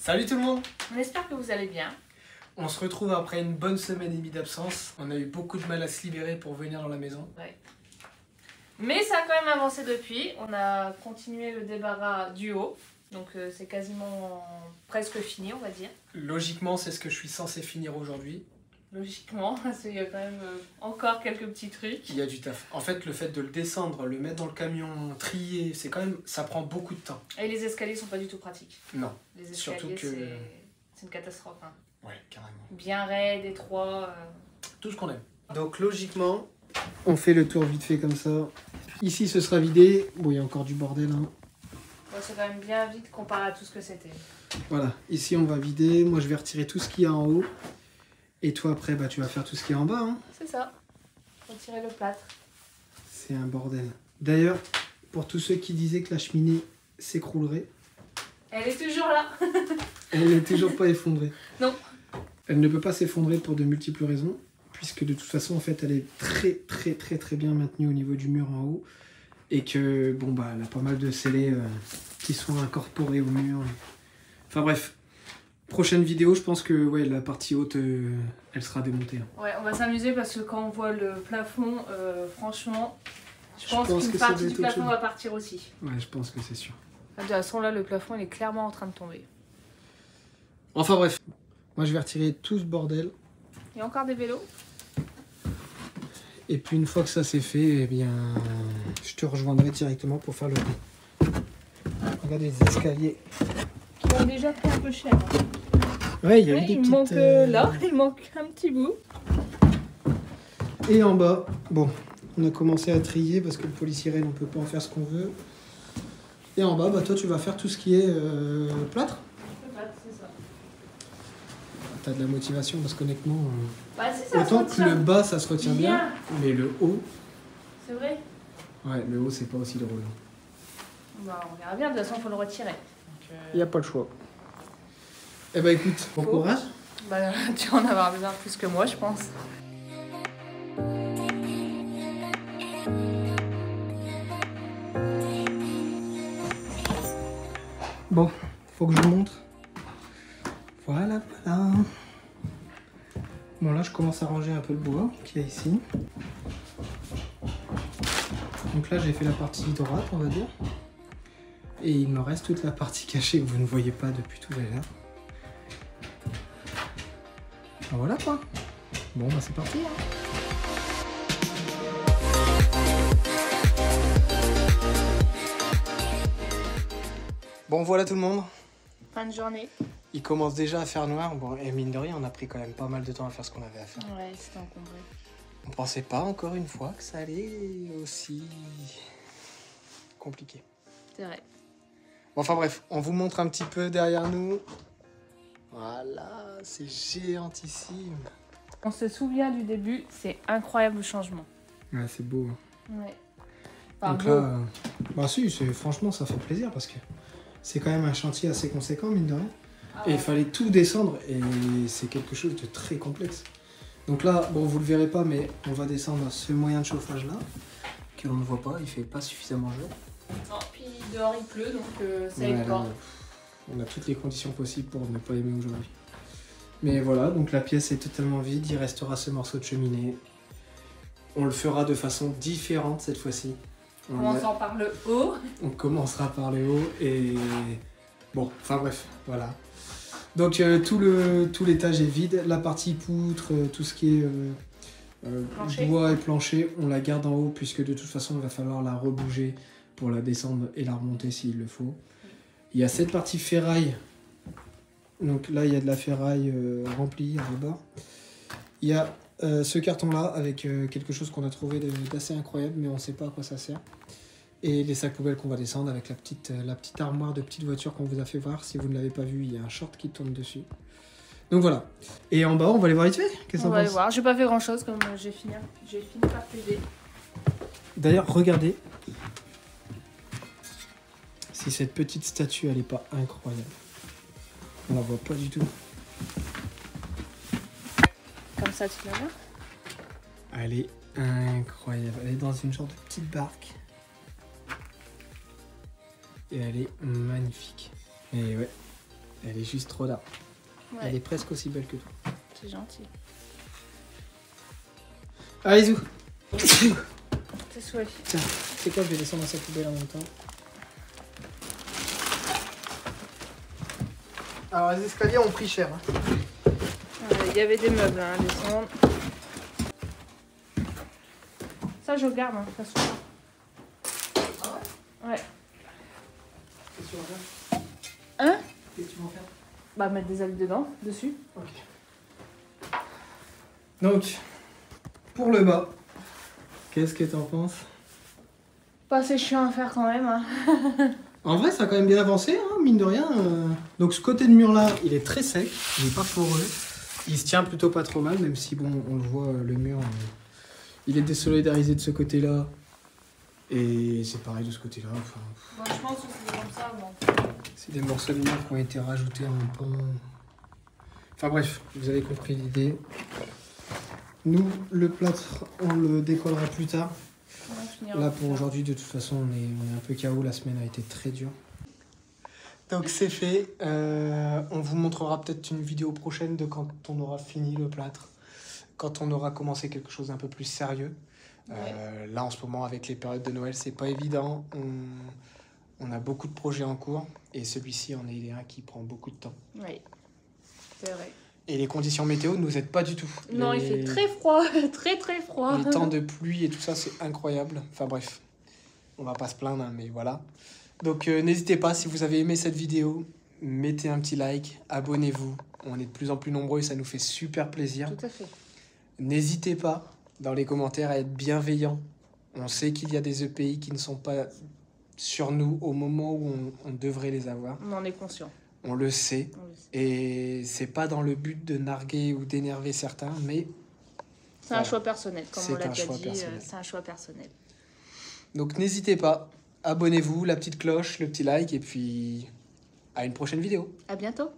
Salut tout le monde! On espère que vous allez bien. On se retrouve après une bonne semaine et demie d'absence. On a eu beaucoup de mal à se libérer pour venir dans la maison. Ouais. Mais ça a quand même avancé depuis. On a continué le débarras du haut. Donc c'est quasiment presque fini, on va dire. Logiquement, c'est ce que je suis censé finir aujourd'hui. Logiquement, parce qu'il y a quand même encore quelques petits trucs. Il y a du taf. En fait, le fait de le descendre, le mettre dans le camion, trier, c'est quand même, ça prend beaucoup de temps. Et les escaliers sont pas du tout pratiques. Non. Les escaliers, Surtout que... c'est une catastrophe. Hein. Ouais, carrément. Bien raide, étroit. Tout ce qu'on aime. Donc logiquement, on fait le tour vite fait comme ça. Ici, ce sera vidé. Bon, il y a encore du bordel. Hein. Bon, c'est quand même bien vite comparé à tout ce que c'était. Voilà. Ici, on va vider. Moi, je vais retirer tout ce qu'il y a en haut. Et toi, après, bah, tu vas faire tout ce qu'il y a en bas. Hein. C'est ça. Retirer le plâtre. C'est un bordel. D'ailleurs, pour tous ceux qui disaient que la cheminée s'écroulerait, Elle est toujours là. elle n'est toujours pas effondrée. Non. Elle ne peut pas s'effondrer pour de multiples raisons, puisque de toute façon, en fait, elle est très bien maintenue au niveau du mur en haut, et que, bon, bah, elle a pas mal de scellés qui sont incorporés au mur. Enfin bref, prochaine vidéo, je pense que ouais, la partie haute, elle sera démontée. Hein. Ouais, on va s'amuser parce que quand on voit le plafond, franchement, je pense qu'une partie du plafond va partir aussi. Ouais, je pense que c'est sûr. De toute façon, là, le plafond, il est clairement en train de tomber. Enfin bref, moi je vais retirer tout ce bordel. Il y a encore des vélos. Et puis une fois que ça c'est fait, eh bien, je te rejoindrai directement pour faire le coup. Regardez les escaliers. Qui ont déjà pris un peu cher. Ouais, il y a eu des petites... manque là, il manque un petit bout. Et en bas, bon, on a commencé à trier parce que le policier, on peut pas en faire ce qu'on veut. Et en bas, bah, toi, tu vas faire tout ce qui est plâtre. Le plâtre, c'est ça. T'as de la motivation parce qu'honnêtement, bah, si, ça autant que le bas, ça se retient bien, mais le haut... C'est vrai. Ouais, le haut, c'est pas aussi drôle. Bah, on verra bien, de toute façon, il faut le retirer. Il n'y a pas le choix. Eh bah écoute, bon courage. Bah, tu vas en avoir besoin plus que moi, je pense. Bon, faut que je vous montre. Voilà. Bon là, je commence à ranger un peu le bois qu'il y a ici. Donc là, j'ai fait la partie droite, on va dire. Et il me reste toute la partie cachée que vous ne voyez pas depuis tout à l'heure. Voilà quoi. Bon, bah c'est parti. Hein. Bon, voilà tout le monde. Fin de journée. Il commence déjà à faire noir. Bon, et mine de rien, on a pris quand même pas mal de temps à faire ce qu'on avait à faire. Ouais, c'était encombré. On pensait pas encore une fois que ça allait aussi compliqué. C'est vrai. Bon, enfin bref, on vous montre un petit peu derrière nous. Voilà, c'est géantissime. On se souvient du début, c'est incroyable le changement. Ouais, c'est beau. Ouais. Enfin, donc beau. là, bah si, franchement, ça fait plaisir parce que c'est quand même un chantier assez conséquent, mine de rien. Ah ouais. Et il fallait tout descendre et c'est quelque chose de très complexe. Donc là, bon, vous le verrez pas, mais on va descendre ce moyen de chauffage là, qu'on ne voit pas, il fait pas suffisamment jour. Non, puis dehors il pleut, donc ça aide pas. On a toutes les conditions possibles pour ne pas aimer aujourd'hui. Mais voilà, donc la pièce est totalement vide, il restera ce morceau de cheminée. On le fera de façon différente cette fois-ci. Commençons par le haut. On commencera par le haut et... Bon, enfin bref, voilà. Donc tout l'étage est vide, la partie poutre, tout ce qui est bois et plancher, on la garde en haut puisque de toute façon il va falloir la rebouger pour la descendre et la remonter s'il le faut. Il y a cette partie ferraille, donc là il y a de la ferraille remplie à rebord. Il y a ce carton là avec quelque chose qu'on a trouvé d'assez incroyable mais on ne sait pas à quoi ça sert. Et les sacs poubelles qu'on va descendre avec la petite armoire de petite voiture qu'on vous a fait voir. Si vous ne l'avez pas vu, il y a un short qui tourne dessus. Donc voilà. Et en bas, on va aller voir vite fait. Qu'est-ce qu'on va aller voir. J'ai pas fait grand chose comme j'ai fini par plaider. D'ailleurs, regardez. Si cette petite statue, elle est pas incroyable. On la voit pas du tout. Comme ça, tu la vois? Elle est incroyable. Elle est dans une genre de petite barque. Et elle est magnifique. Et ouais, Elle est juste trop là. Ouais. Elle est presque aussi belle que toi. C'est gentil. Allez, zou. C'est souhait. Tiens, c'est quoi, je vais descendre dans sa poubelle en même temps. Alors, les escaliers ont pris cher. Hein. Il y avait des meubles à descendre. Ça, je garde, hein, de toute façon. Ah ouais? Ouais. Qu'est-ce que tu vas faire? Hein? Qu'est-ce que tu vas faire? Bah, mettre des algues dedans, dessus. Ok. Donc, pour le bas, qu'est-ce que t'en penses? Pas assez chiant à faire quand même. Hein. En vrai, ça a quand même bien avancé, hein, mine de rien. Donc, ce côté de mur-là, il est très sec, il n'est pas poreux. Il se tient plutôt pas trop mal, même si, bon, on le voit, le mur, il est désolidarisé de ce côté-là. Et c'est pareil de ce côté-là. Enfin, Bon, je pense que c'est comme ça, bon. c'est des morceaux de mur qui ont été rajoutés en même temps. Enfin bref, vous avez compris l'idée. Nous, le plâtre, on le décollera plus tard. Là, pour aujourd'hui, de toute façon, on est un peu KO. La semaine a été très dure. Donc, c'est fait. On vous montrera peut-être une vidéo prochaine de quand on aura fini le plâtre. Quand on aura commencé quelque chose d'un peu plus sérieux. Ouais. Là, en ce moment, avec les périodes de Noël, c'est pas évident. On a beaucoup de projets en cours. Et celui-ci en est un qui prend beaucoup de temps. Oui, c'est vrai. Et les conditions météo ne nous aident pas du tout. Non, il fait très froid, très très froid. Les temps de pluie et tout ça, c'est incroyable. Enfin bref, on va pas se plaindre, hein, mais voilà. Donc n'hésitez pas, si vous avez aimé cette vidéo, mettez un petit like, abonnez-vous. On est de plus en plus nombreux et ça nous fait super plaisir. Tout à fait. N'hésitez pas, dans les commentaires, à être bienveillants. On sait qu'il y a des EPI qui ne sont pas sur nous au moment où on devrait les avoir. On en est conscient. On le sait. On le sait. Et c'est pas dans le but de narguer ou d'énerver certains, mais C'est un choix personnel, comme C'est on l'a un déjà choix dit, personnel. c'est un choix personnel. donc n'hésitez pas, abonnez-vous, la petite cloche, le petit like, et puis à une prochaine vidéo. À bientôt.